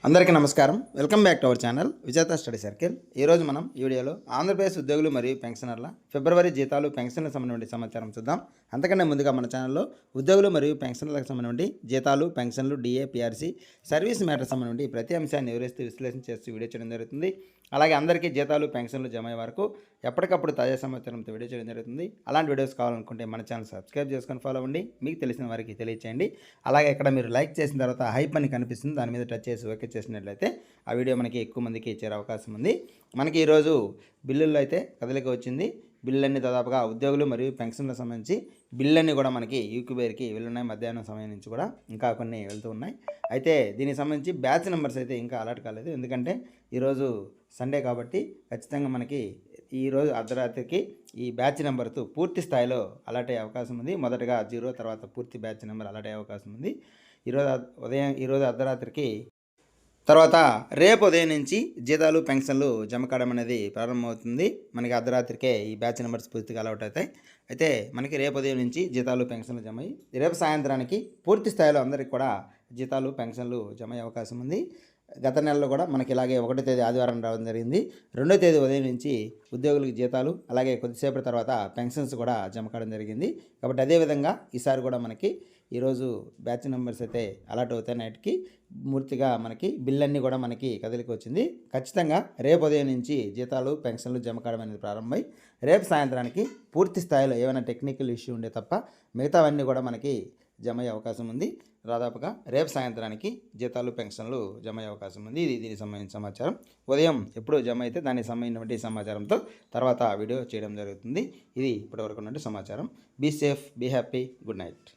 అందరికీ నమస్కారం. Welcome back to our channel విజేత స్టడీ సర్కిల్. ఈరోజు మనం ఈ వీడియోలో ఆంధ్రప్రదేశ్ ఉద్యోగులు మరియు పెన్షనర్ల ఫిబ్రవరి జీతాలు పెన్షన్లకు సంబంధించిన సమాచారం చూద్దాం. అంతకన్నా ముందుగా మన ఛానల్లో ఉద్యోగులు మరియు పెన్షనర్లకు సంబంధించి జీతాలు, పెన్షన్లు, డిఏ, పిఆర్సీ, సర్వీస్ మ్యాటర్ సంబంధించి ప్రతి అంశాన్ని వివరిస్తూ విశ్లేషణ చేస్తూ వీడియో చేయడం జరుగుతుంది. అలాగే అందరికీ జీతాలు, పెన్షన్లు జమ అయ్యే వరకు ఎప్పటికప్పుడు తాజా సమాచారంతో వీడియో చేయడం జరుగుతుంది. అలాంటి వీడియోస్ కావాలనుకుంటే మన ఛానల్ సబ్స్క్రైబ్ చేసుకొని ఫాలో అవ్వండి. మీకు తెలిసిన వారికి తెలియచేయండి. అలాగే ఇక్కడ మీరు లైక్ చేసిన తర్వాత హైప్ అని కనిపిస్తుంది, దాని మీద టచ్ చేసి ఓకే చేసినట్లయితే ఆ వీడియో మనకి ఎక్కువ మందికి చేరే అవకాశం ఉంది. మనకి ఈరోజు బిల్లుల్లో అయితే కదలిక వచ్చింది. బిల్లులన్నీ దాదాపుగా ఉద్యోగులు మరియు పెన్షన్లకు సంబంధించి బిల్లులన్నీ కూడా మనకి యూక్యూబేర్కి వెళ్ళున్నాయి. మధ్యాహ్నం సమయం నుంచి కూడా ఇంకా కొన్ని వెళ్తూ ఉన్నాయి. అయితే దీనికి సంబంధించి బ్యాచ్ నెంబర్స్ అయితే ఇంకా అలర్ట్ కాలేదు. ఎందుకంటే ఈరోజు సండే కాబట్టి ఖచ్చితంగా మనకి ఈరోజు అర్ధరాత్రికి ఈ బ్యాచ్ నెంబర్తో పూర్తి స్థాయిలో అలర్ట్ అయ్యే అవకాశం ఉంది. మొదటగా 0, తర్వాత పూర్తి బ్యాచ్ నెంబర్ అలర్ట్ అయ్యే అవకాశం ఉంది. ఈరోజు అర్ధరాత్రికి తర్వాత రేపు ఉదయం నుంచి జీతాలు, పెన్షన్లు జమ కావడం అనేది ప్రారంభమవుతుంది. మనకి అర్ధరాత్రికే ఈ బ్యాచ్ నెంబర్స్ పూర్తిగా అలౌట్ అవుతాయి. అయితే మనకి రేపు ఉదయం నుంచి జీతాలు, పెన్షన్లు జమ అయ్యి రేపు సాయంత్రానికి పూర్తి స్థాయిలో అందరికీ కూడా జీతాలు, పెన్షన్లు జమ అయ్యే అవకాశం ఉంది. గత నెలలో కూడా మనకి ఇలాగే 1వ తేదీ ఆదివారం రావడం జరిగింది. 2వ తేదీ ఉదయం నుంచి ఉద్యోగులకు జీతాలు, అలాగే కొద్దిసేపటి తర్వాత పెన్షన్స్ కూడా జమ కావడం జరిగింది. కాబట్టి అదేవిధంగా ఈసారి కూడా మనకి ఈరోజు బ్యాచ్ నెంబర్స్ అయితే అలర్ట్ అవుతాయి. నైట్కి పూర్తిగా మనకి బిల్లన్నీ కూడా మనకి కదిలికి వచ్చింది. ఖచ్చితంగా రేపు ఉదయం నుంచి జీతాలు, పెన్షన్లు జమ కావడం అనేది ప్రారంభమై రేపు సాయంత్రానికి పూర్తి స్థాయిలో ఏమైనా టెక్నికల్ ఇష్యూ ఉండే తప్ప మిగతావన్నీ కూడా మనకి జమ అయ్యే అవకాశం ఉంది. దాదాపుగా రేపు సాయంత్రానికి జీతాలు, పెన్షన్లు జమ అయ్యే అవకాశం ఉంది. ఇది దీనికి సంబంధించిన సమాచారం. ఉదయం ఎప్పుడు జమ అయితే దానికి సంబంధించినటువంటి సమాచారంతో తర్వాత వీడియో చేయడం జరుగుతుంది. ఇది ఇప్పటివరకు ఉన్నటువంటి సమాచారం. Be safe, be happy, good night.